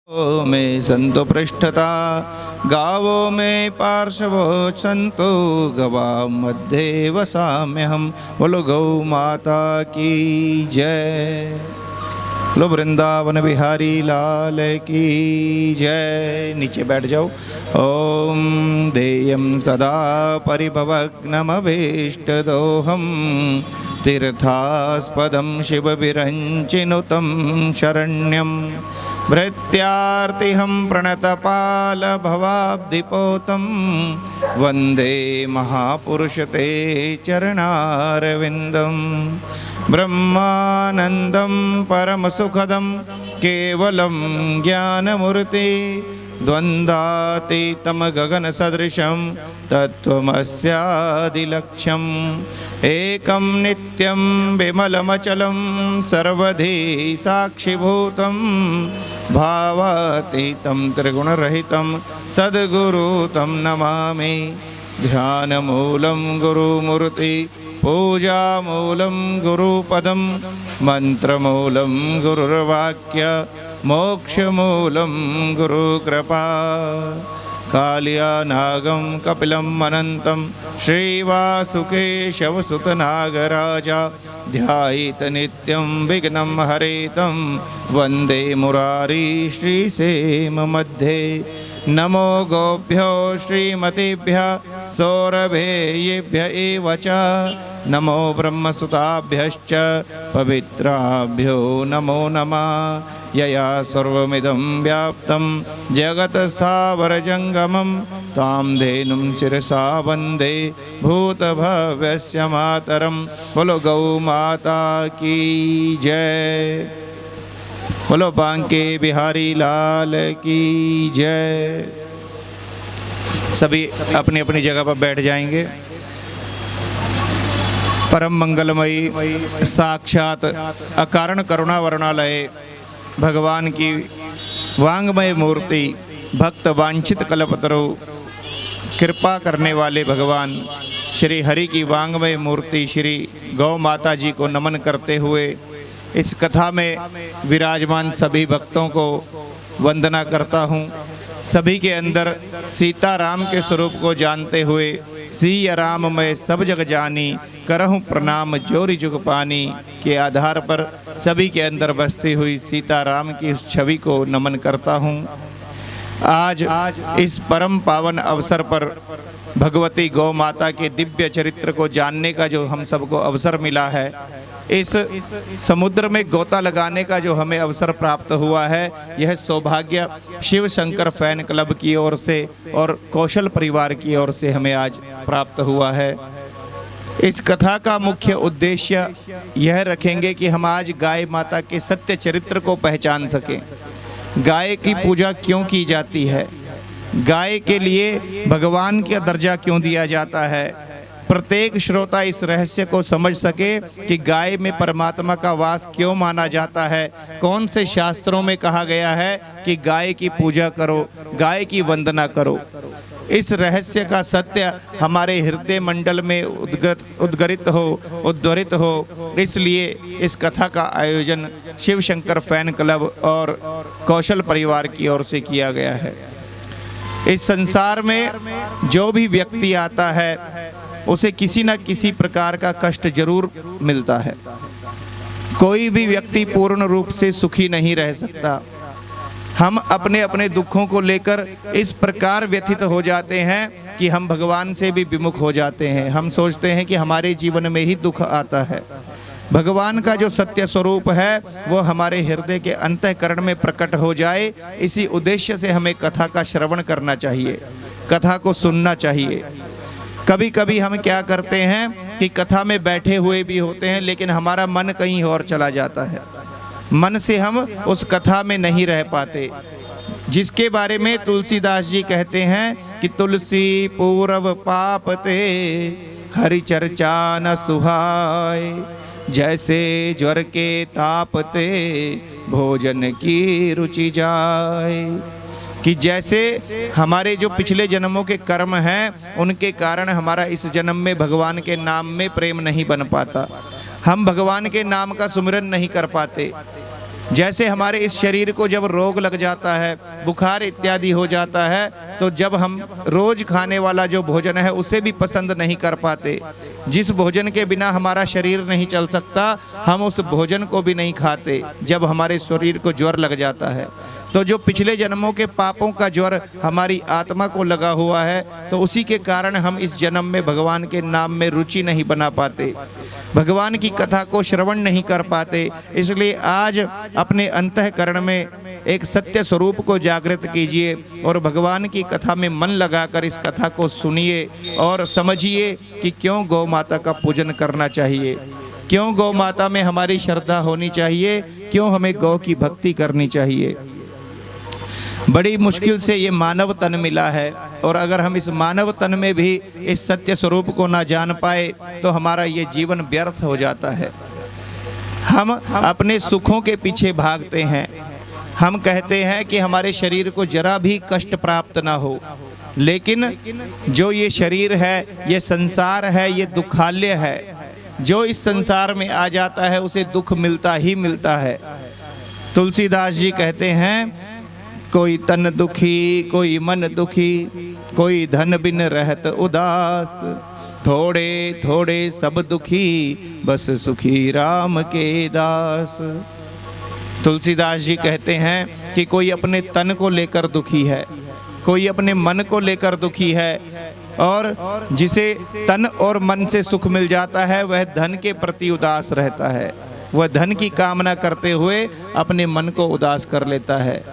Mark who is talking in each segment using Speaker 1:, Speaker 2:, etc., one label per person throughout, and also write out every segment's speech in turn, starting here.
Speaker 1: में संतो पृष्ठता गावो में पार्श्वो संतो गवा मध्ये वसाम्यहम्। बोलो गौ माता की जय। लो वृंदावन बिहारी लाल की जय। नीचे बैठ जाओ। ओम देयं सदा परिभवग्नमभीष्टदोहं तीर्थास्पदं शिवविरञ्चिनुतं शरण्यं भृत्यार्तिहं प्रणतपालभवाब्धिपोतं वन्दे महापुरुषते चरणारविन्दं। ब्रह्मानन्दं परमसुखदं केवलं ज्ञानमूर्ति द्वन्द्वातीतं गगनसदृशं तत्त्वमस्यादिलक्ष्यम् एकं नित्यं विमलमचलं सर्वधी साक्षिभूतं भावातीतं त्रिगुणरहितं सद्गुरुं तं नमामि। ध्यानमूलं गुरुमूर्ति पूजामूलं गुरुपदं मंत्रमूलं गुरुर्वाक्य मोक्षमूलं गुरुकृपा। कालियानागं कपिलम् अनन्तं श्रीवासुकेशवसुतनागराजा ध्यायेत नित्यं विघ्नं हरेतं वन्दे मुरारी श्रीसेम मध्ये। नमो गोभ्यो श्रीमतीभ्यः सौरभेयेभ्य एव च नमो ब्रह्मसुताभ्यश्च पवित्राभ्यो नमो नमः। यया सर्वमिदं व्याप्तं जगत्स्थावरजङ्गमं तां धेनुं शिरसा वन्दे भूतभव्यस्य मातरं। बोलो गौ माता की जय। बोलो बांके बिहारी लाल की जय। सभी अपनी अपनी जगह पर बैठ जाएंगे। परम मंगलमयी साक्षात अकारण करुणा वर्णालय भगवान की वांगमय मूर्ति भक्त वांछित कल्पतरु कृपा करने वाले भगवान श्री हरि की वांगमय मूर्ति श्री गौ माता जी को नमन करते हुए इस कथा में विराजमान सभी भक्तों को वंदना करता हूँ। सभी के अंदर सीता राम के स्वरूप को जानते हुए सिया राम मैं सब जग जानी करहूँ प्रणाम जोरी जुग पानी के आधार पर सभी के अंदर बसती हुई सीता राम की उस छवि को नमन करता हूँ। आज इस परम पावन अवसर पर भगवती गौ माता के दिव्य चरित्र को जानने का जो हम सबको अवसर मिला है, इस समुद्र में गोता लगाने का जो हमें अवसर प्राप्त हुआ है, यह सौभाग्य शिव शंकर फैन क्लब की ओर से और कौशल परिवार की ओर से हमें आज प्राप्त हुआ है। इस कथा का मुख्य उद्देश्य यह रखेंगे कि हम आज गाय माता के सत्य चरित्र को पहचान सकें। गाय की पूजा क्यों की जाती है, गाय के लिए भगवान का दर्जा क्यों दिया जाता है, प्रत्येक श्रोता इस रहस्य को समझ सके कि गाय में परमात्मा का वास क्यों माना जाता है, कौन से शास्त्रों में कहा गया है कि गाय की पूजा करो, गाय की वंदना करो। इस रहस्य का सत्य हमारे हृदय मंडल में उद्वरित हो, इसलिए इस कथा का आयोजन शिव शंकर फैन क्लब और कौशल परिवार की ओर से किया गया है। इस संसार में जो भी व्यक्ति आता है उसे किसी न किसी प्रकार का कष्ट जरूर मिलता है। कोई भी व्यक्ति पूर्ण रूप से सुखी नहीं रह सकता। हम अपने अपने दुखों को लेकर इस प्रकार व्यथित हो जाते हैं कि हम भगवान से भी विमुख हो जाते हैं। हम सोचते हैं कि हमारे जीवन में ही दुख आता है। भगवान का जो सत्य स्वरूप है वो हमारे हृदय के अंतःकरण में प्रकट हो जाए, इसी उद्देश्य से हमें कथा का श्रवण करना चाहिए, कथा को सुनना चाहिए। कभी कभी हम क्या करते हैं कि कथा में बैठे हुए भी होते हैं लेकिन हमारा मन कहीं और चला जाता है, मन से हम उस कथा में नहीं रह पाते। जिसके बारे में तुलसीदास जी कहते हैं कि तुलसी पूर्व पाप ते हरि चर्चा न सुहाय, जैसे ज्वर के ताप ते भोजन की रुचि जाए। कि जैसे हमारे जो पिछले जन्मों के कर्म हैं उनके कारण हमारा इस जन्म में भगवान के नाम में प्रेम नहीं बन पाता, हम भगवान के नाम का सुमिरन नहीं कर पाते। जैसे हमारे इस शरीर को जब रोग लग जाता है, बुखार इत्यादि हो जाता है, तो जब हम रोज खाने वाला जो भोजन है उसे भी पसंद नहीं कर पाते, जिस भोजन के बिना हमारा शरीर नहीं चल सकता, हम उस भोजन को भी नहीं खाते जब हमारे शरीर को ज्वर लग जाता है। तो जो पिछले जन्मों के पापों का ज्वर हमारी आत्मा को लगा हुआ है, तो उसी के कारण हम इस जन्म में भगवान के नाम में रुचि नहीं बना पाते, भगवान की कथा को श्रवण नहीं कर पाते। इसलिए आज अपने अंतःकरण में एक सत्य स्वरूप को जागृत कीजिए और भगवान की कथा में मन लगाकर इस कथा को सुनिए और समझिए कि क्यों गौ माता का पूजन करना चाहिए, क्यों गौ माता में हमारी श्रद्धा होनी चाहिए, क्यों हमें गौ की भक्ति करनी चाहिए। बड़ी मुश्किल से ये मानव तन मिला है, और अगर हम इस मानव तन में भी इस सत्य स्वरूप को ना जान पाए तो हमारा ये जीवन व्यर्थ हो जाता है। हम अपने सुखों के पीछे भागते हैं, हम कहते हैं कि हमारे शरीर को जरा भी कष्ट प्राप्त ना हो, लेकिन जो ये शरीर है, ये संसार है, ये दुखालय है। जो इस संसार में आ जाता है उसे दुख मिलता ही मिलता है। तुलसीदास जी कहते हैं, कोई तन दुखी, कोई मन दुखी, कोई धन बिन रहत उदास, थोड़े थोड़े सब दुखी, बस सुखी राम के दास। तुलसीदास जी कहते हैं कि कोई अपने तन को लेकर दुखी है, कोई अपने मन को लेकर दुखी है, और जिसे तन और मन से सुख मिल जाता है वह धन के प्रति उदास रहता है, वह धन की कामना करते हुए अपने मन को उदास कर लेता है।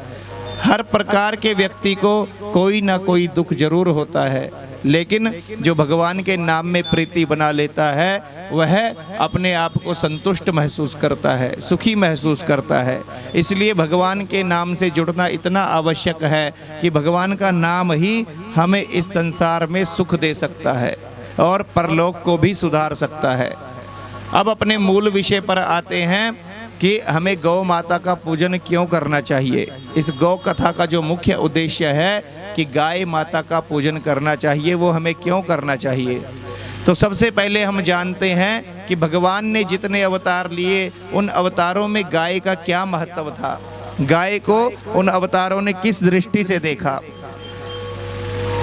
Speaker 1: हर प्रकार के व्यक्ति को कोई ना कोई दुख जरूर होता है, लेकिन जो भगवान के नाम में प्रीति बना लेता है वह अपने आप को संतुष्ट महसूस करता है, सुखी महसूस करता है। इसलिए भगवान के नाम से जुड़ना इतना आवश्यक है कि भगवान का नाम ही हमें इस संसार में सुख दे सकता है और परलोक को भी सुधार सकता है। अब अपने मूल विषय पर आते हैं कि हमें गौ माता का पूजन क्यों करना चाहिए। इस गौ कथा का जो मुख्य उद्देश्य है कि गाय माता का पूजन करना चाहिए, वो हमें क्यों करना चाहिए। तो सबसे पहले हम जानते हैं कि भगवान ने जितने अवतार लिए उन अवतारों में गाय का क्या महत्व था, गाय को उन अवतारों ने किस दृष्टि से देखा।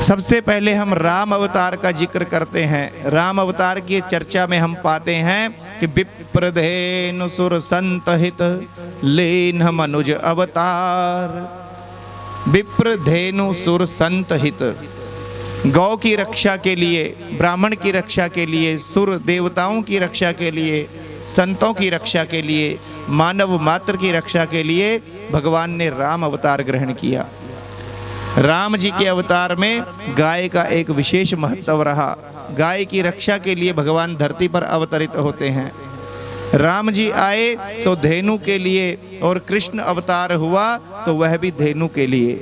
Speaker 1: सबसे पहले हम राम अवतार का जिक्र करते हैं। राम अवतार की चर्चा में हम पाते हैं कि विप्रधेनु सुर संतहित लेन मनुज अवतार। विप्रधेनु सुर संतहित, गौ की रक्षा के लिए, ब्राह्मण की रक्षा के लिए, सुर देवताओं की रक्षा के लिए, संतों की रक्षा के लिए, मानव मात्र की रक्षा के लिए भगवान ने राम अवतार ग्रहण किया। राम जी के अवतार में गाय का एक विशेष महत्व रहा। गाय की रक्षा के लिए भगवान धरती पर अवतरित होते हैं। राम जी आए तो धेनु के लिए, और कृष्ण अवतार हुआ तो वह भी धेनु के लिए।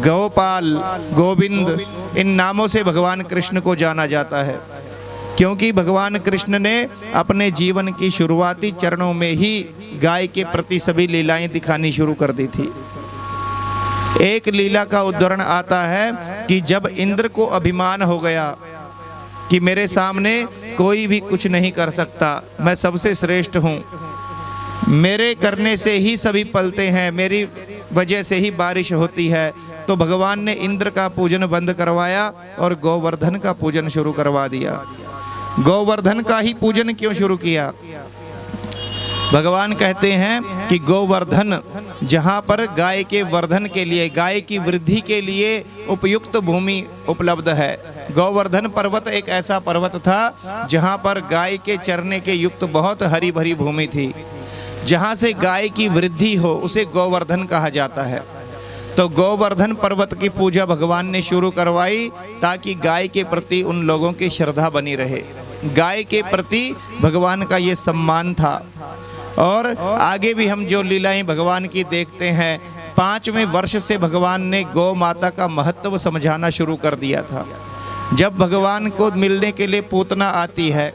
Speaker 1: गोपाल, गोविंद, इन नामों से भगवान कृष्ण को जाना जाता है, क्योंकि भगवान कृष्ण ने अपने जीवन की शुरुआती चरणों में ही गाय के प्रति सभी लीलाएं दिखानी शुरू कर दी थी। एक लीला का उदाहरण आता है कि जब इंद्र को अभिमान हो गया कि मेरे सामने कोई भी कुछ नहीं कर सकता, मैं सबसे श्रेष्ठ हूँ, मेरे करने से ही सभी पलते हैं, मेरी वजह से ही बारिश होती है, तो भगवान ने इंद्र का पूजन बंद करवाया और गोवर्धन का पूजन शुरू करवा दिया। गोवर्धन का ही पूजन क्यों शुरू किया? भगवान कहते हैं कि गोवर्धन, जहाँ पर गाय के वर्धन के लिए, गाय की वृद्धि के लिए उपयुक्त भूमि उपलब्ध है। गोवर्धन पर्वत एक ऐसा पर्वत था जहाँ पर गाय के चरने के युक्त बहुत हरी भरी भूमि थी। जहाँ से गाय की वृद्धि हो उसे गोवर्धन कहा जाता है। तो गोवर्धन पर्वत की पूजा भगवान ने शुरू करवाई ताकि गाय के प्रति उन लोगों की श्रद्धा बनी रहे। गाय के प्रति भगवान का ये सम्मान था। और आगे भी हम जो लीलाएं भगवान की देखते हैं, 5वें वर्ष से भगवान ने गौ माता का महत्व समझाना शुरू कर दिया था। जब भगवान को मिलने के लिए पूतना आती है,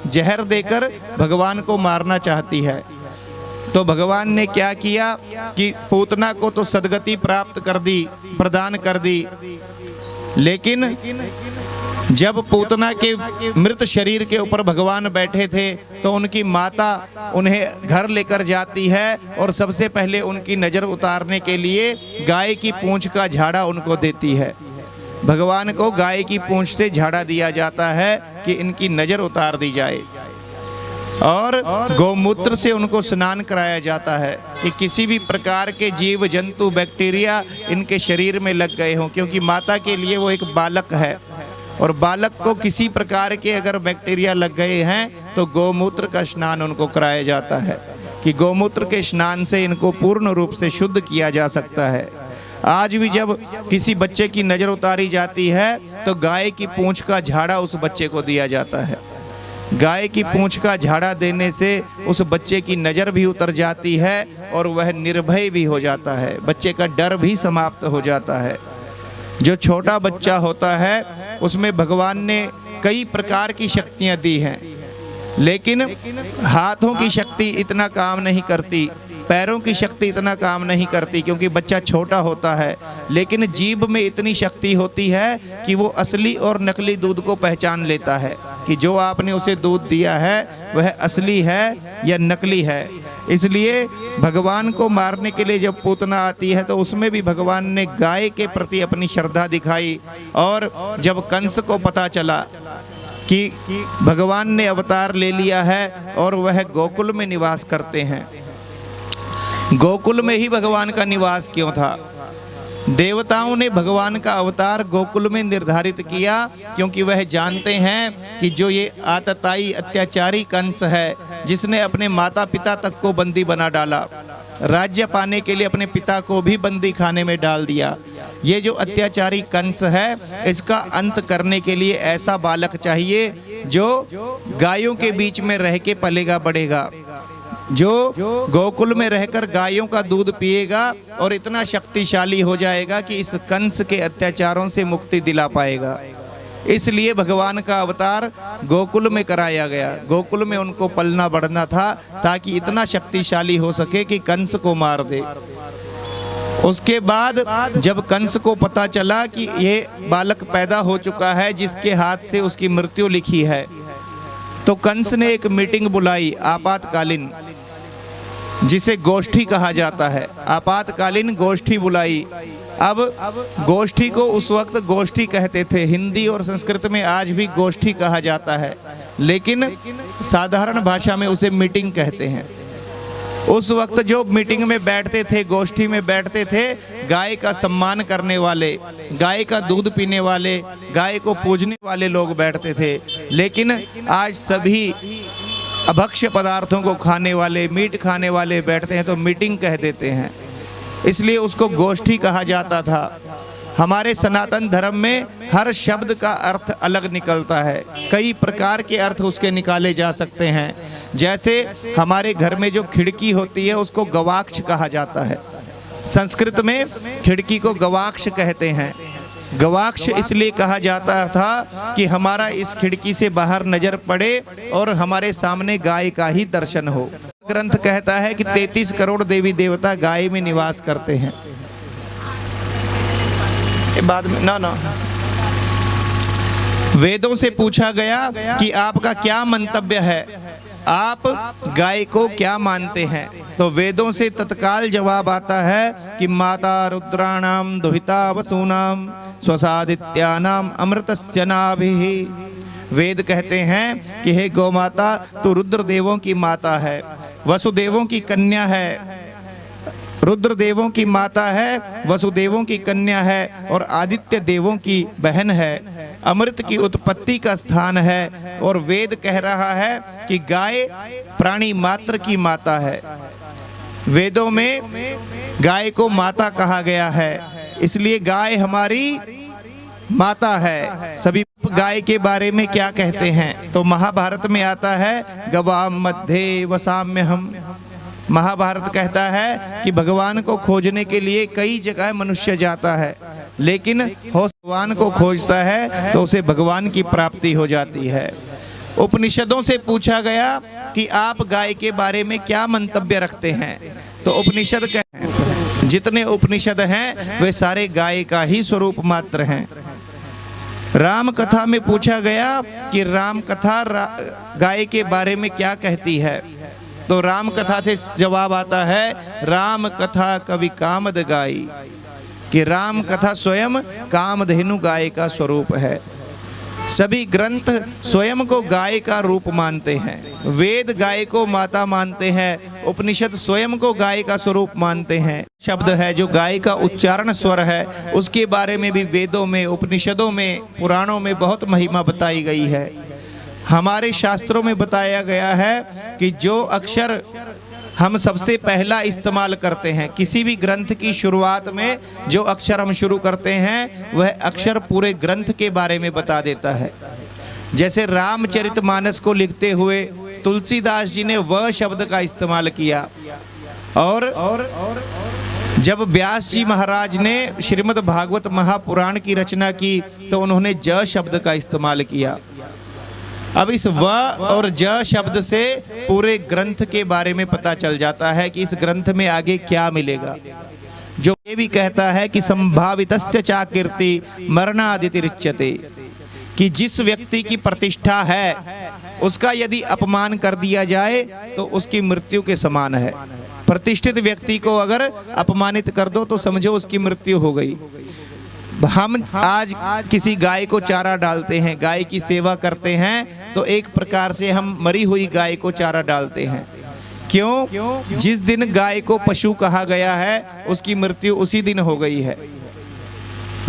Speaker 1: जहर देकर भगवान को मारना चाहती है, तो भगवान ने क्या किया कि पूतना को तो सदगति प्राप्त कर दी, प्रदान कर दी, लेकिन जब पूतना के मृत शरीर के ऊपर भगवान बैठे थे तो उनकी माता उन्हें घर लेकर जाती है और सबसे पहले उनकी नज़र उतारने के लिए गाय की पूंछ का झाड़ा उनको देती है। भगवान को गाय की पूंछ से झाड़ा दिया जाता है कि इनकी नज़र उतार दी जाए, और गौमूत्र से उनको स्नान कराया जाता है कि किसी भी प्रकार के जीव जंतु बैक्टीरिया इनके शरीर में लग गए हों, क्योंकि माता के लिए वो एक बालक है और बालक को किसी प्रकार के अगर बैक्टीरिया लग गए हैं तो गौमूत्र का स्नान उनको कराया जाता है कि गौमूत्र के स्नान से इनको पूर्ण रूप से शुद्ध किया जा सकता है। आज भी जब किसी बच्चे की नज़र उतारी जाती है तो गाय की पूंछ का झाड़ा उस बच्चे को दिया जाता है। गाय की पूंछ का झाड़ा देने से उस बच्चे की नज़र भी उतर जाती है और वह निर्भय भी हो जाता है, बच्चे का डर भी समाप्त हो जाता है। जो छोटा बच्चा होता है उसमें भगवान ने कई प्रकार की शक्तियाँ दी हैं, लेकिन हाथों की शक्ति इतना काम नहीं करती, पैरों की शक्ति इतना काम नहीं करती क्योंकि बच्चा छोटा होता है, लेकिन जीभ में इतनी शक्ति होती है कि वो असली और नकली दूध को पहचान लेता है कि जो आपने उसे दूध दिया है वह असली है या नकली है। इसलिए भगवान को मारने के लिए जब पूतना आती है तो उसमें भी भगवान ने गाय के प्रति अपनी श्रद्धा दिखाई, और जब कंस को पता चला कि भगवान ने अवतार ले लिया है और वह गोकुल में निवास करते हैं, गोकुल में ही भगवान का निवास क्यों था? देवताओं ने भगवान का अवतार गोकुल में निर्धारित किया क्योंकि वह जानते हैं कि जो ये आतताई अत्याचारी कंस है जिसने अपने माता पिता तक को बंदी बना डाला, राज्य पाने के लिए अपने पिता को भी बंदी खाने में डाल दिया, ये जो अत्याचारी कंस है इसका अंत करने के लिए ऐसा बालक चाहिए जो गायों के बीच में रह के पलेगा बढ़ेगा, जो गोकुल में रहकर गायों का दूध पिएगा और इतना शक्तिशाली हो जाएगा कि इस कंस के अत्याचारों से मुक्ति दिला पाएगा। इसलिए भगवान का अवतार गोकुल में कराया गया, गोकुल में उनको पलना बढ़ना था ताकि इतना शक्तिशाली हो सके कि कंस को मार दे। उसके बाद जब कंस को पता चला कि ये बालक पैदा हो चुका है जिसके हाथ से उसकी मृत्यु लिखी है, तो कंस ने एक मीटिंग बुलाई आपातकालीन, जिसे गोष्ठी कहा जाता है। आपातकालीन गोष्ठी बुलाई। अब गोष्ठी को उस वक्त गोष्ठी कहते थे, हिंदी और संस्कृत में आज भी गोष्ठी कहा जाता है, लेकिन साधारण भाषा में उसे मीटिंग कहते हैं। उस वक्त जो मीटिंग में बैठते थे, गोष्ठी में बैठते थे, गाय का सम्मान करने वाले, गाय का दूध पीने वाले, गाय को पूजने वाले लोग बैठते थे। लेकिन आज सभी अभक्ष्य पदार्थों को खाने वाले, मीट खाने वाले बैठते हैं तो मीटिंग कह देते हैं, इसलिए उसको गोष्ठी कहा जाता था। हमारे सनातन धर्म में हर शब्द का अर्थ अलग निकलता है, कई प्रकार के अर्थ उसके निकाले जा सकते हैं। जैसे हमारे घर में जो खिड़की होती है उसको गवाक्ष कहा जाता है, संस्कृत में खिड़की को गवाक्ष कहते हैं। गवाक्ष इसलिए कहा जाता था कि हमारा इस खिड़की से बाहर नजर पड़े और हमारे सामने गाय का ही दर्शन हो। ग्रंथ कहता है कि 33 करोड़ देवी देवता गाय में निवास करते हैं। बाद में ना वेदों से पूछा गया कि आपका क्या मंतव्य है, आप गाय को क्या मानते हैं, तो वेदों से तत्काल जवाब आता है कि माता रुद्राणाम दुहिता वसूनाम स्वसादित्यानाम अमृतस्य नाभिः। वेद कहते हैं कि हे गौ माता, तू रुद्र देवों की माता है, वसुदेवों की कन्या है, रुद्र देवों की माता है, वसुदेवों की कन्या है और आदित्य देवों की बहन है, अमृत की उत्पत्ति का स्थान है। और वेद कह रहा है कि गाय प्राणी मात्र की माता है। वेदों में गाय को माता कहा गया है, इसलिए गाय हमारी माता है। सभी गाय के बारे में क्या कहते हैं, तो महाभारत में आता है गवाम मध्ये वसाम्य हम। महाभारत कहता है कि भगवान को खोजने के लिए कई जगह मनुष्य जाता है, लेकिन भगवान को खोजता है तो उसे भगवान की प्राप्ति हो जाती है। उपनिषदों से पूछा गया कि आप गाय के बारे में क्या मंतव्य रखते हैं, तो उपनिषद कहते हैं जितने उपनिषद हैं वे सारे गाय का ही स्वरूप मात्र हैं। राम कथा में पूछा गया कि राम कथा गाय के बारे में क्या कहती है, तो राम कथा से जवाब आता है राम कथा कवि कामद गाई, कि राम कथा स्वयं कामधेनु गाय का स्वरूप है। सभी ग्रंथ स्वयं को गाय का रूप मानते हैं, वेद गाय को माता मानते हैं, उपनिषद स्वयं को गाय का स्वरूप मानते हैं। शब्द है जो गाय का उच्चारण स्वर है, उसके बारे में भी वेदों में, उपनिषदों में, पुराणों में बहुत महिमा बताई गई है। हमारे शास्त्रों में बताया गया है कि जो अक्षर हम सबसे पहला इस्तेमाल करते हैं, किसी भी ग्रंथ की शुरुआत में जो अक्षर हम शुरू करते हैं वह अक्षर पूरे ग्रंथ के बारे में बता देता है। जैसे रामचरितमानस को लिखते हुए तुलसीदास जी ने व शब्द का इस्तेमाल किया, और जब व्यास जी महाराज ने श्रीमद् भागवत महापुराण की रचना की तो उन्होंने ज शब्द का इस्तेमाल किया। अब इस व और ज शब्द से पूरे ग्रंथ के बारे में पता चल जाता है कि इस ग्रंथ में आगे क्या मिलेगा। जो ये भी कहता है कि संभावितस्य चा कीर्ति मरणादितिरिच्यते, कि जिस व्यक्ति की प्रतिष्ठा है उसका यदि अपमान कर दिया जाए तो उसकी मृत्यु के समान है। प्रतिष्ठित व्यक्ति को अगर अपमानित कर दो तो समझो उसकी मृत्यु हो गई। हम आज किसी गाय को चारा डालते हैं, गाय की सेवा करते हैं, तो एक प्रकार से हम मरी हुई गाय को चारा डालते हैं। क्यों? जिस दिन गाय को पशु कहा गया है उसकी मृत्यु उसी दिन हो गई है।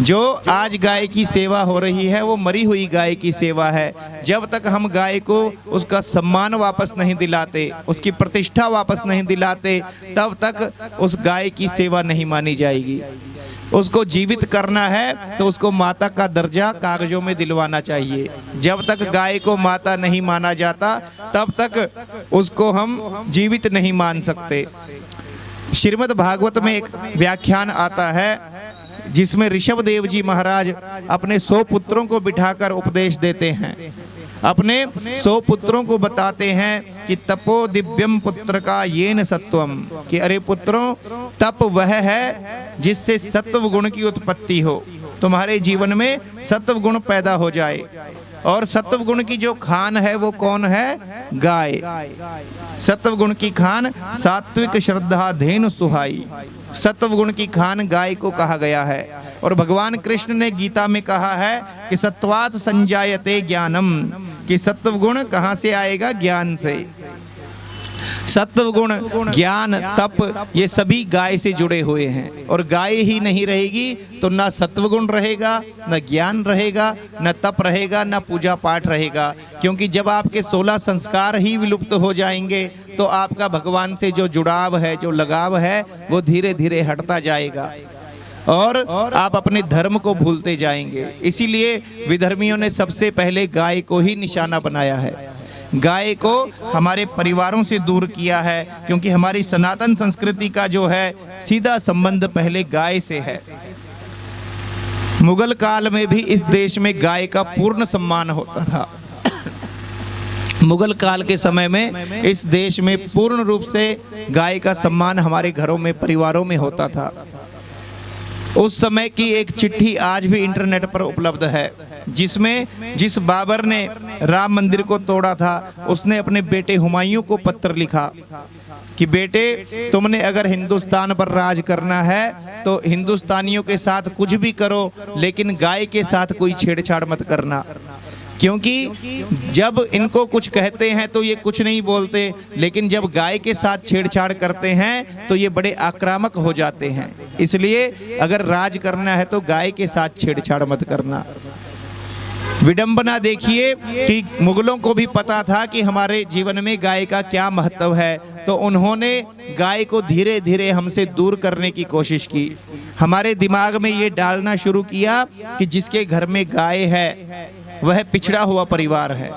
Speaker 1: जो आज गाय की सेवा हो रही है वो मरी हुई गाय की सेवा है। जब तक हम गाय को उसका सम्मान वापस नहीं दिलाते, उसकी प्रतिष्ठा वापस नहीं दिलाते, तब तक उस गाय की सेवा नहीं मानी जाएगी। उसको जीवित करना है तो उसको माता का दर्जा कागजों में दिलवाना चाहिए। जब तक गाय को माता नहीं माना जाता तब तक उसको हम जीवित नहीं मान सकते। श्रीमद् भागवत में एक व्याख्यान आता है जिसमें ऋषभ देव जी महाराज अपने 100 पुत्रों को बिठाकर उपदेश देते हैं। अपने 100 पुत्रों को बताते हैं कि तपो दिव्यम पुत्र का येन सत्वम, कि अरे पुत्रों, तप वह है जिससे सत्व गुण की उत्पत्ति हो, तुम्हारे जीवन में सत्व गुण पैदा हो जाए। और सत्व गुण की जो खान है वो कौन है? गाय। सत्व गुण की खान सात्विक श्रद्धा धेनु सुहाई, सत्व गुण की खान गाय को कहा गया है। और भगवान कृष्ण ने गीता में कहा है कि सत्वात संजायते ज्ञानम, कि सत्व गुण कहाँ से आएगा? ज्ञान से। सत्व गुण, ज्ञान, तप, ये सभी गाय से जुड़े हुए हैं। और गाय ही नहीं रहेगी तो ना सत्व गुण रहेगा, न ज्ञान रहेगा, न तप रहेगा, न पूजा पाठ रहेगा। क्योंकि जब आपके 16 संस्कार ही विलुप्त हो जाएंगे तो आपका भगवान से जो जुड़ाव है, जो लगाव है, वो धीरे धीरे हटता जाएगा और आप अपने धर्म को भूलते जाएंगे। इसीलिए विधर्मियों ने सबसे पहले गाय को ही निशाना बनाया है। गाय को हमारे परिवारों से दूर किया है, क्योंकि हमारी सनातन संस्कृति का जो है सीधा संबंध पहले गाय से है। मुगल काल में भी इस देश में गाय का पूर्ण सम्मान होता था। मुगल काल के समय में इस देश में पूर्ण रूप से गाय का सम्मान हमारे घरों में, परिवारों में होता था। उस समय की एक चिट्ठी आज भी इंटरनेट पर उपलब्ध है, जिसमें जिस बाबर ने राम मंदिर को तोड़ा था उसने अपने बेटे हुमायूं को पत्र लिखा कि बेटे, तुमने अगर हिंदुस्तान पर राज करना है तो हिंदुस्तानियों के साथ कुछ भी करो, लेकिन गाय के साथ कोई छेड़छाड़ मत करना। क्योंकि जब इनको कुछ कहते हैं तो ये कुछ नहीं बोलते, लेकिन जब गाय के साथ छेड़छाड़ करते हैं तो ये बड़े आक्रामक हो जाते हैं। इसलिए अगर राज करना है तो गाय के साथ छेड़छाड़ मत करना। विडंबना देखिए कि मुगलों को भी पता था कि हमारे जीवन में गाय का क्या महत्व है, तो उन्होंने गाय को धीरे धीरे हमसे दूर करने की कोशिश की। हमारे दिमाग में ये डालना शुरू किया कि जिसके घर में गाय है वह पिछड़ा हुआ परिवार है।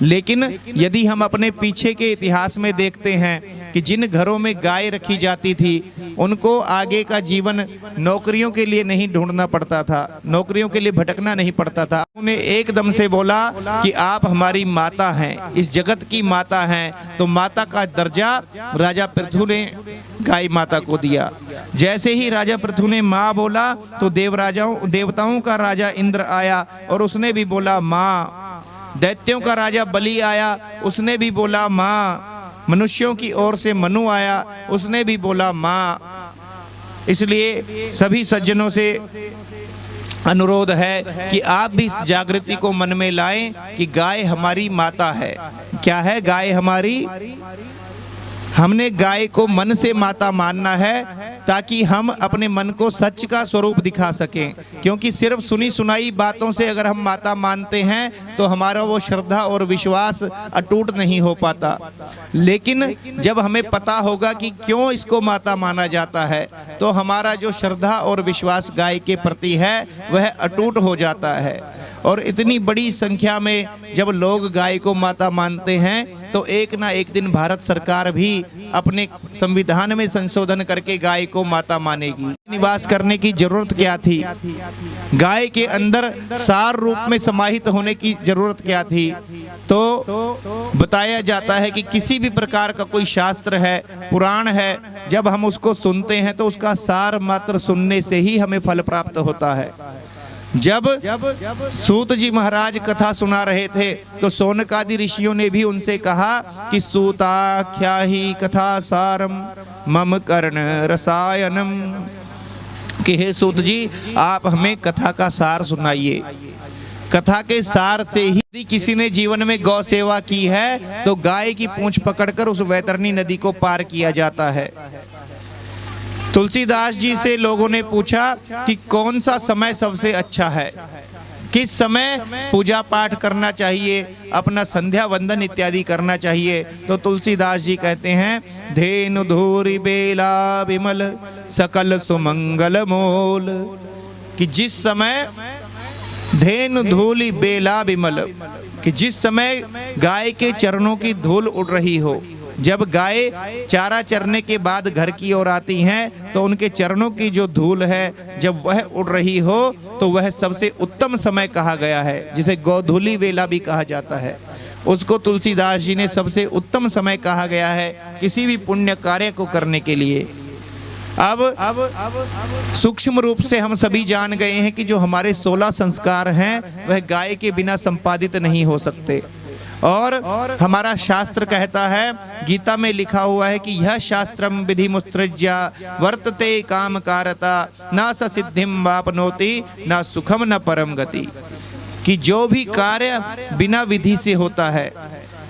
Speaker 1: लेकिन यदि हम अपने पीछे के इतिहास में देखते हैं कि जिन घरों में गाय रखी जाती थी उनको आगे का जीवन नौकरियों के लिए नहीं ढूंढना पड़ता था, नौकरियों के लिए भटकना नहीं पड़ता था। उन्हें एकदम से बोला कि आप हमारी माता हैं, इस जगत की माता हैं। तो माता का दर्जा राजा पृथु ने गाय माता को दिया। जैसे ही राजा पृथु ने माँ बोला तो देवताओं का राजा इंद्र आया और उसने भी बोला माँ। दैत्यों का राजा बलि आया, उसने भी बोला माँ। मनुष्यों की ओर से मनु आया, उसने भी बोला माँ। इसलिए सभी सज्जनों से अनुरोध है कि आप भी इस जागृति को मन में लाएं कि गाय हमारी माता है। क्या है गाय हमारी? हमने गाय को मन से माता मानना है ताकि हम अपने मन को सच का स्वरूप दिखा सकें, क्योंकि सिर्फ सुनी सुनाई बातों से अगर हम माता मानते हैं तो हमारा वो श्रद्धा और विश्वास अटूट नहीं हो पाता। लेकिन जब हमें पता होगा कि क्यों इसको माता माना जाता है तो हमारा जो श्रद्धा और विश्वास गाय के प्रति है वह अटूट हो जाता है। और इतनी बड़ी संख्या में जब लोग गाय को माता मानते हैं तो एक ना एक दिन भारत सरकार भी अपने संविधान में संशोधन करके गाय को माता मानेगी। निवास करने की जरूरत क्या थी? गाय के अंदर सार रूप में समाहित होने की जरूरत क्या थी? तो बताया जाता है कि किसी भी प्रकार का कोई शास्त्र है, पुराण है, जब हम उसको सुनते हैं तो उसका सार मात्र सुनने से ही हमें फल प्राप्त होता है। जब सूत जी महाराज कथा सुना रहे थे तो शौनकादि ऋषियों ने भी उनसे कहा कि सूताख्या ही कथा सारम मम कर्ण रसायनम, कि हे सूत जी आप हमें कथा का सार सुनाइए। कथा के सार से ही यदि किसी ने जीवन में गौ सेवा की है तो गाय की पूंछ पकड़कर उस वैतरणी नदी को पार किया जाता है। तुलसीदास जी से लोगों ने पूछा कि कौन सा समय सबसे अच्छा है, किस समय पूजा पाठ करना चाहिए, अपना संध्या वंदन इत्यादि करना चाहिए। तो तुलसीदास जी कहते हैं धेनु धूरि बेला विमल सकल सुमंगल मोल, कि जिस समय धेनु धूलि बेला विमल, कि जिस समय गाय के चरणों की धूल उड़ रही हो। जब गाय चारा चरने के बाद घर की ओर आती हैं तो उनके चरणों की जो धूल है जब वह उड़ रही हो तो वह सबसे उत्तम समय कहा गया है, जिसे गोधूली वेला भी कहा जाता है। उसको तुलसीदास जी ने सबसे उत्तम समय कहा गया है किसी भी पुण्य कार्य को करने के लिए। अब सूक्ष्म रूप से हम सभी जान गए हैं कि जो हमारे 16 संस्कार हैं वह गाय के बिना संपादित नहीं हो सकते। और हमारा शास्त्र कहता है, गीता में लिखा हुआ है कि यह शास्त्रम विधि मुत्सृज्य वर्तते काम कारता न स सिद्धिम वापनोति न सुखम न परम गति, कि जो भी कार्य बिना विधि से होता है,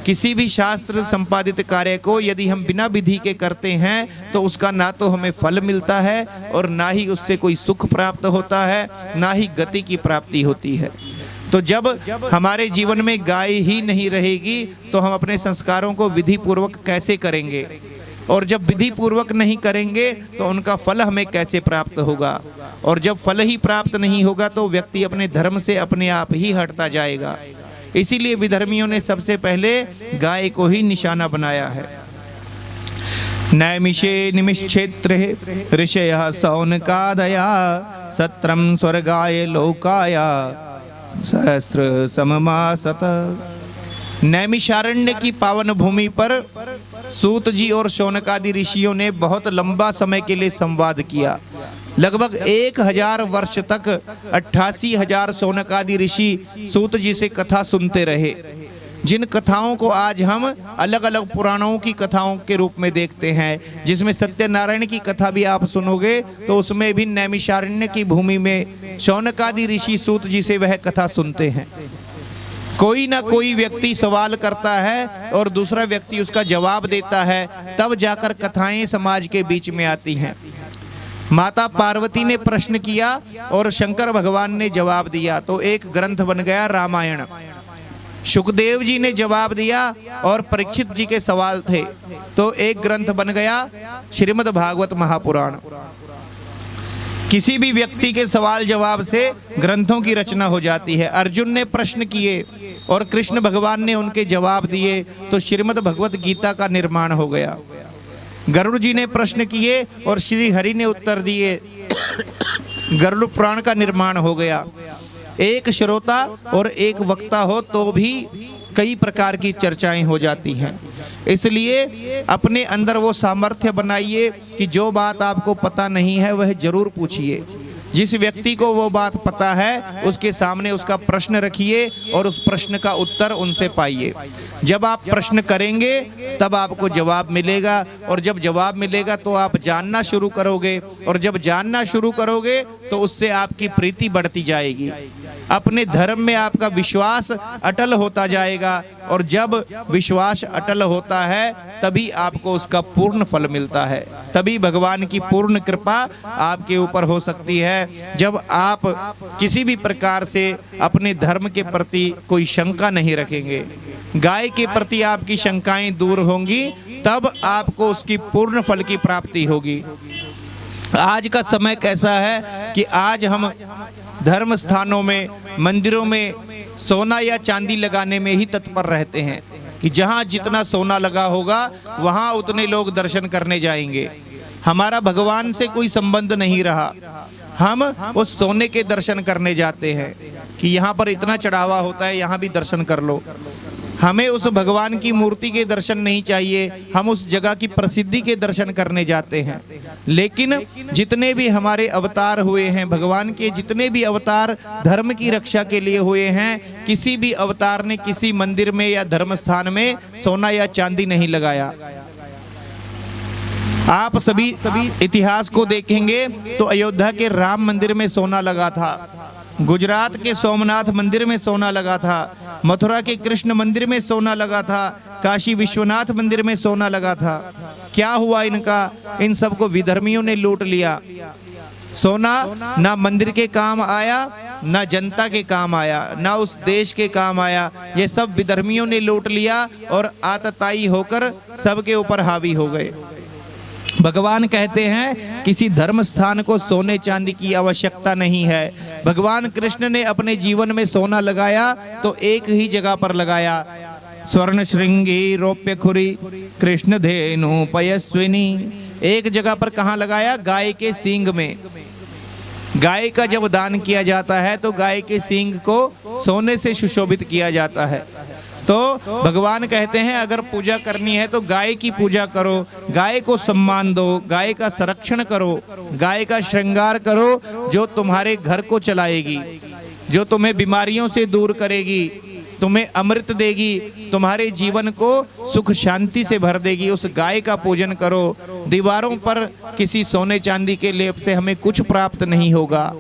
Speaker 1: किसी भी शास्त्र संपादित कार्य को यदि हम बिना विधि के करते हैं तो उसका ना तो हमें फल मिलता है और ना ही उससे कोई सुख प्राप्त होता है, ना ही गति की प्राप्ति होती है। तो जब हमारे जीवन में गाय ही नहीं रहेगी तो हम अपने संस्कारों को विधि पूर्वक कैसे करेंगे, और जब विधि पूर्वक नहीं करेंगे तो उनका फल हमें कैसे प्राप्त होगा, और जब फल ही प्राप्त नहीं होगा तो व्यक्ति अपने धर्म से अपने आप ही हटता जाएगा। इसीलिए विधर्मियों ने सबसे पहले गाय को ही निशाना बनाया है। नैमिषे निमिषेत्रे ऋषयः शौनकादया सत्रम स्वर्गाय लोकाया सहस्त्र सममासत। नैमिषारण्य की पावन भूमि पर सूत जी और शौनकादि ऋषियों ने बहुत लंबा समय के लिए संवाद किया। लगभग 1000 वर्ष तक 88,000 शौनकादि ऋषि सूत जी से कथा सुनते रहे, जिन कथाओं को आज हम अलग अलग पुराणों की कथाओं के रूप में देखते हैं। जिसमें सत्यनारायण की कथा भी आप सुनोगे तो उसमें भी नैमिषारण्य की भूमि में शौनकादि ऋषि सूत जी से वह कथा सुनते हैं। कोई ना कोई व्यक्ति सवाल करता है और दूसरा व्यक्ति उसका जवाब देता है, तब जाकर कथाएं समाज के बीच में आती हैं। माता पार्वती ने प्रश्न किया और शंकर भगवान ने जवाब दिया तो एक ग्रंथ बन गया रामायण। सुखदेव जी ने जवाब दिया और परीक्षित जी के सवाल थे तो एक ग्रंथ बन गया श्रीमद् भागवत महापुराण। किसी भी व्यक्ति के सवाल जवाब से ग्रंथों की रचना हो जाती है। अर्जुन ने प्रश्न किए और कृष्ण भगवान ने उनके जवाब दिए तो श्रीमद् भगवत गीता का निर्माण हो गया। गरुड़ जी ने प्रश्न किए और श्री हरि ने उत्तर दिए, गरुड़ पुराण का निर्माण हो गया। एक श्रोता और एक वक्ता हो तो भी कई प्रकार की चर्चाएं हो जाती हैं। इसलिए अपने अंदर वो सामर्थ्य बनाइए कि जो बात आपको पता नहीं है वह जरूर पूछिए। जिस व्यक्ति को वो बात पता है उसके सामने उसका प्रश्न रखिए और उस प्रश्न का उत्तर उनसे पाइए। जब आप प्रश्न करेंगे तब आपको जवाब मिलेगा, और जब जवाब मिलेगा तो आप जानना शुरू करोगे, और जब जानना शुरू करोगे तो उससे आपकी प्रीति बढ़ती जाएगी, अपने धर्म में आपका विश्वास अटल होता जाएगा, और जब विश्वास अटल होता है तभी आपको उसका पूर्ण फल मिलता है, तभी भगवान की पूर्ण कृपा आपके ऊपर हो सकती है। जब आप किसी भी प्रकार से अपने धर्म के प्रति कोई शंका नहीं रखेंगे, गाय के प्रति आपकी शंकाएं दूर होंगी, तब आपको उसकी पूर्ण फल की प्राप्ति होगी। आज का समय कैसा है कि आज हम धर्म स्थानों में, मंदिरों में सोना या चांदी लगाने में ही तत्पर रहते हैं कि जहाँ जितना सोना लगा होगा वहाँ उतने लोग दर्शन करने जाएंगे। हमारा भगवान से कोई संबंध नहीं रहा, हम उस सोने के दर्शन करने जाते हैं कि यहाँ पर इतना चढ़ावा होता है, यहाँ भी दर्शन कर लो। हमें उस भगवान की मूर्ति के दर्शन नहीं चाहिए, हम उस जगह की प्रसिद्धि के दर्शन करने जाते हैं। लेकिन जितने भी हमारे अवतार हुए हैं, भगवान के जितने भी अवतार धर्म की रक्षा के लिए हुए हैं, किसी भी अवतार ने किसी मंदिर में या धर्म स्थान में सोना या चांदी नहीं लगाया। आप सभी इतिहास को देखेंगे तो अयोध्या के राम मंदिर में सोना लगा था, गुजरात के सोमनाथ मंदिर में सोना लगा था, मथुरा के कृष्ण मंदिर में सोना लगा था, काशी विश्वनाथ मंदिर में सोना लगा था। क्या हुआ इनका? इन सबको विधर्मियों ने लूट लिया। सोना ना मंदिर के काम आया, ना जनता के काम आया, ना उस देश के काम आया। ये सब विधर्मियों ने लूट लिया और आतताई होकर सबके ऊपर हावी हो गए। भगवान कहते हैं किसी धर्म स्थान को सोने चांदी की आवश्यकता नहीं है। भगवान कृष्ण ने अपने जीवन में सोना लगाया तो एक ही जगह पर लगाया, स्वर्ण श्रृंगी रौप्य खुरी कृष्ण धेनु पयस्विनी। एक जगह पर कहाँ लगाया? गाय के सींग में। गाय का जब दान किया जाता है तो गाय के सींग को सोने से सुशोभित किया जाता है। तो भगवान कहते हैं अगर पूजा करनी है तो गाय की पूजा करो, गाय को सम्मान दो, गाय का संरक्षण करो, गाय का श्रृंगार करो, जो तुम्हारे घर को चलाएगी, जो तुम्हें बीमारियों से दूर करेगी, तुम्हें अमृत देगी, तुम्हारे जीवन को सुख शांति से भर देगी। उस गाय का पूजन करो। दीवारों पर किसी सोने चांदी के लेप से हमें कुछ प्राप्त नहीं होगा।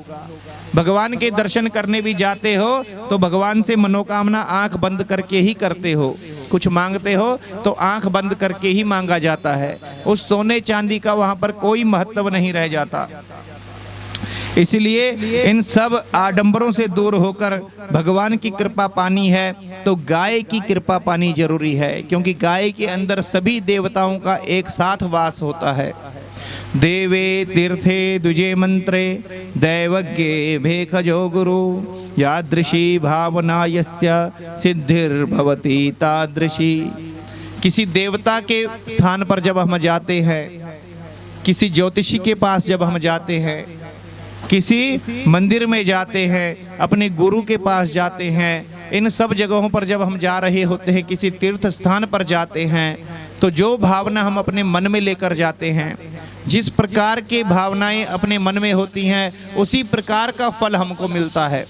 Speaker 1: भगवान के दर्शन करने भी जाते हो तो भगवान से मनोकामना आंख बंद करके ही करते हो। कुछ मांगते हो तो आंख बंद करके ही मांगा जाता है। उस सोने चांदी का वहां पर कोई महत्व नहीं रह जाता। इसलिए इन सब आडंबरों से दूर होकर भगवान की कृपा पानी है तो गाय की कृपा पानी जरूरी है, क्योंकि गाय के अंदर सभी देवताओं का एक साथ वास होता है। देवे तीर्थे द्विजे मंत्रे दैवज्ञे भेखजो गुरु यादृशी भावना यस्य सिद्धिर्भवति तादृशी। किसी देवता के स्थान पर जब हम जाते हैं, किसी ज्योतिषी के पास जब हम जाते हैं, किसी मंदिर में जाते हैं, अपने गुरु के पास जाते हैं, इन सब जगहों पर जब हम जा रहे होते हैं, किसी तीर्थ स्थान पर जाते हैं, तो जो भावना हम अपने मन में लेकर जाते हैं, जिस प्रकार की भावनाएं अपने मन में होती हैं उसी प्रकार का फल हमको मिलता है।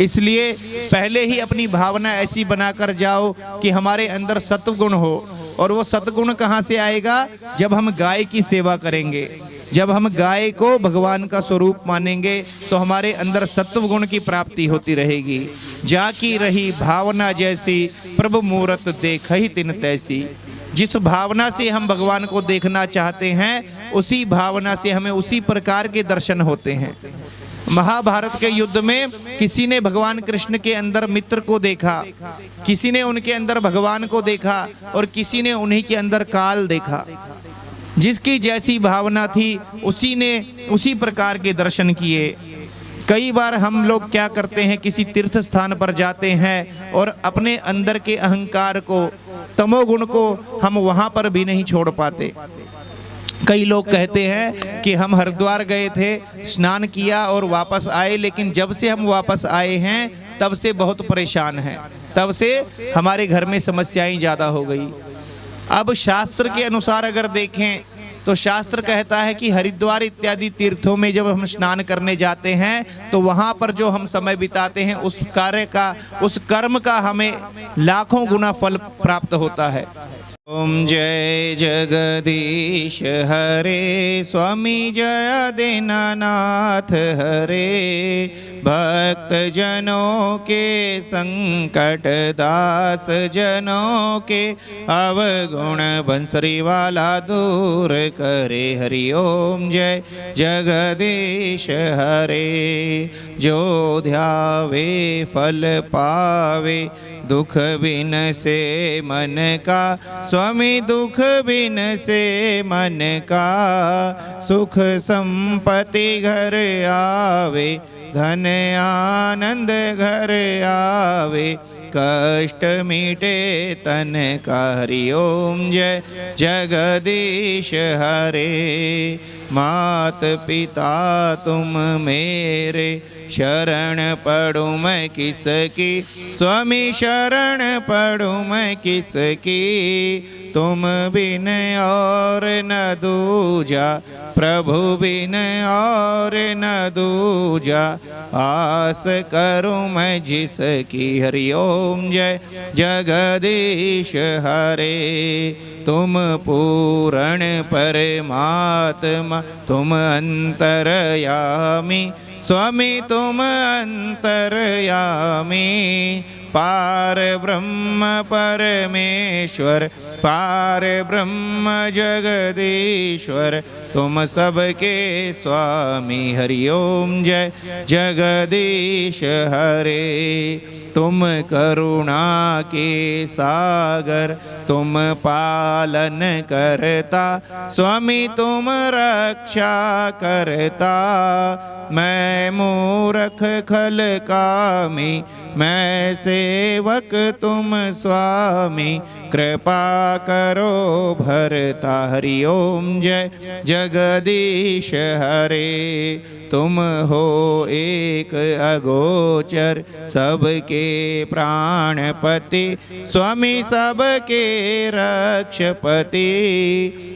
Speaker 1: इसलिए पहले ही अपनी भावना ऐसी बनाकर जाओ कि हमारे अंदर सत्वगुण हो। और वो सत्वगुण कहाँ से आएगा? जब हम गाय की सेवा करेंगे, जब हम गाय को भगवान का स्वरूप मानेंगे तो हमारे अंदर सत्व गुण की प्राप्ति होती रहेगी। जाकी रही भावना जैसी प्रभु मूरत देख ही तिन तैसी। जिस भावना से हम भगवान को देखना चाहते हैं उसी भावना से हमें उसी प्रकार के दर्शन होते हैं। महाभारत के युद्ध में किसी ने भगवान कृष्ण के अंदर मित्र को देखा, किसी ने उनके अंदर भगवान को देखा और किसी ने उन्हीं के अंदर काल देखा। जिसकी जैसी भावना थी उसी ने उसी प्रकार के दर्शन किए। कई बार हम लोग क्या करते हैं, किसी तीर्थ स्थान पर जाते हैं और अपने अंदर के अहंकार को, तमोगुण को हम वहाँ पर भी नहीं छोड़ पाते। कई लोग कहते हैं कि हम हरिद्वार गए थे, स्नान किया और वापस आए, लेकिन जब से हम वापस आए हैं तब से बहुत परेशान हैं, तब से हमारे घर में समस्याएं ज़्यादा हो गई। अब शास्त्र के अनुसार अगर देखें तो शास्त्र कहता है कि हरिद्वार इत्यादि तीर्थों में जब हम स्नान करने जाते हैं तो वहाँ पर जो हम समय बिताते हैं उस कार्य का, उस कर्म का हमें लाखों गुना फल प्राप्त होता है। ओम जय जगदीश हरे, स्वामी जय दीनानाथ हरे। भक्त जनों के संकट, दास जनों के अवगुण, बंसरी वाला दूर करे। हरि ओम जय जगदीश हरे। जो ध्यावे फल पावे, दुख बिन से मन का, स्वामी दुख बिन से मन का। सुख संपत्ति घर आवे, धन आनंद घर आवे। कष्ट मिटे तन का। हरि ओम जय जगदीश हरे। मात पिता तुम मेरे, शरण पढ़ूँ मैं किसकी, स्वामी शरण पढ़ूँ मैं किसकी। तुम बिन और न दूजा, प्रभु बिन और न दूजा। आस करूँ मैं जिसकी। हरि ओम जय जगदीश हरे। तुम पूर्ण परमात्मा, तुम अंतरयामी, स्वामी तुम अंतरयामी। पार ब्रह्म परमेश्वर, पार ब्रह्म जगदीश्वर, तुम सबके स्वामी। हरि ओम जय जगदीश हरे। तुम करुणा के सागर, तुम पालन करता, स्वामी तुम रक्षा करता। मैं मूर्ख खल कामी, मैं सेवक तुम स्वामी। कृपा करो भरता। हरि ओम जय जगदीश हरे। तुम हो एक अगोचर, सबके प्राणपति, स्वामी सबके रक्षपति।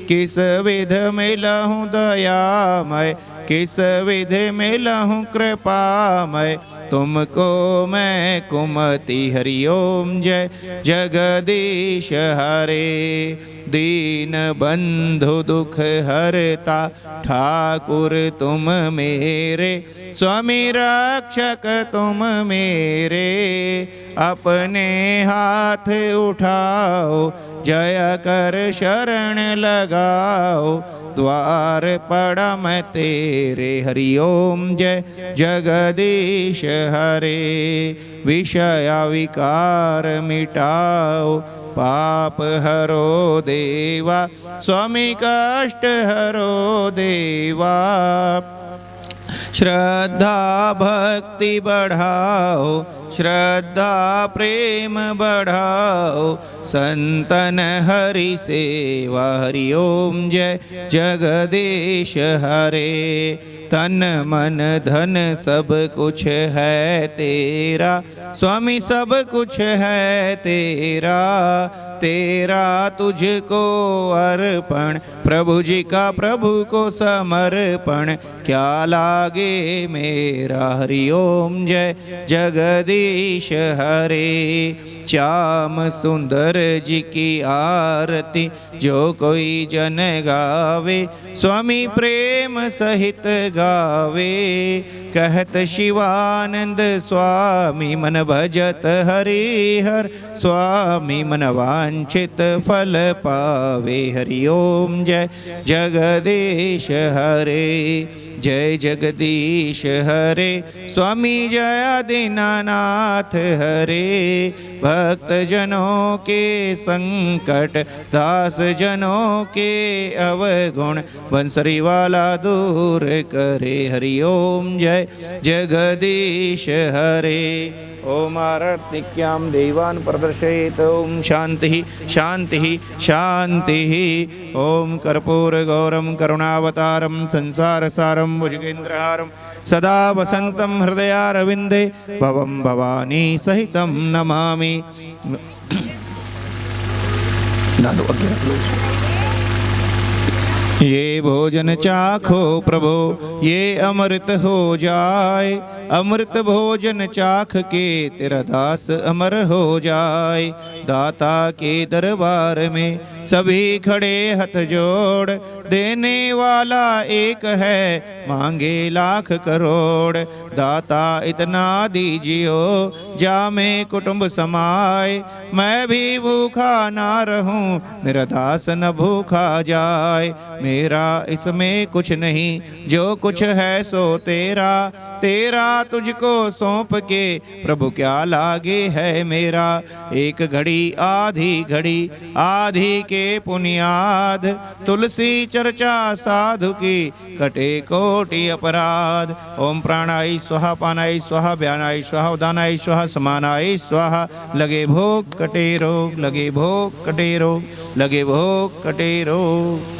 Speaker 1: किस विध मिलहूँ दयामय, किस विध मिलहूँ कृपामय, तुमको मैं कुमति। हरि ओम जय जगदीश हरे। दीन बंधु दुख हरता, ठाकुर तुम मेरे, स्वामी रक्षक तुम मेरे। अपने हाथ उठाओ, जय कर शरण लगाओ, द्वार पड़ा मैं तेरे। हरि ओम जय जगदीश हरे। विषया विकार मिटाओ, पाप हरो देवा, स्वामी कष्ट हरो देवा। श्रद्धा भक्ति बढ़ाओ, श्रद्धा प्रेम बढ़ाओ, संतन हरि सेवा। हरि ओम जय जगदीश हरे। तन मन धन सब कुछ है तेरा, स्वामी सब कुछ है तेरा। तेरा तुझको अर्पण, प्रभु जी का प्रभु को समर्पण, क्या लागे मेरा। हरि ओम जय जगदीश हरे। श्याम सुंदर जी की आरती जो कोई जन गावे, स्वामी प्रेम सहित गावे। कहत शिवानंद स्वामी मन भजत हरिहर, स्वामी मन वांछित फल पावे। हरि ओम जय जगदीश हरे। जय जगदीश हरे, स्वामी जय दीनानाथ हरे। भक्त जनों के संकट, दास जनों के अवगुण, बंसरी वाला दूर करे। हरि ओम जय जगदीश हरे। ओम आरतिक्यां देवान् प्रदर्शयेत्। ओम शांति शांति शांति। ओम कर्पूर गौरम करुणावतारम संसारसारम भुजगेन्द्रहारम सदा वसंतं हृदयारविंदे भवं भवानी सहितं नमामि। ना लो आज्ञा। ये भोजन चाखो प्रभु ये अमृत हो जाए, अमृत भोजन चाख के तेरा दास अमर हो जाए। दाता के दरबार में सभी खड़े हथ जोड़, देने वाला एक है मांगे लाख करोड़। दाता इतना दीजियो जा में कुटुंब समाए, मैं भी भूखा ना रहूं मेरा दास न भूखा जाए। मेरा इसमें कुछ नहीं जो कुछ है सो तेरा, तेरा तुझको सौंप के प्रभु क्या लागे है मेरा। एक घड़ी आधी घड़ी आधी के पुनियाद, तुलसी चर्चा साधु की कटे कोटि अपराध। ओम प्राणाय स्वाहा पानाय स्वाहा व्यानाय स्वाहा उदानाय स्वाहा समानाय स्वाहा। लगे भोग कटे रोग, लगे भोग कटे रोग, लगे भोग कटे रोग।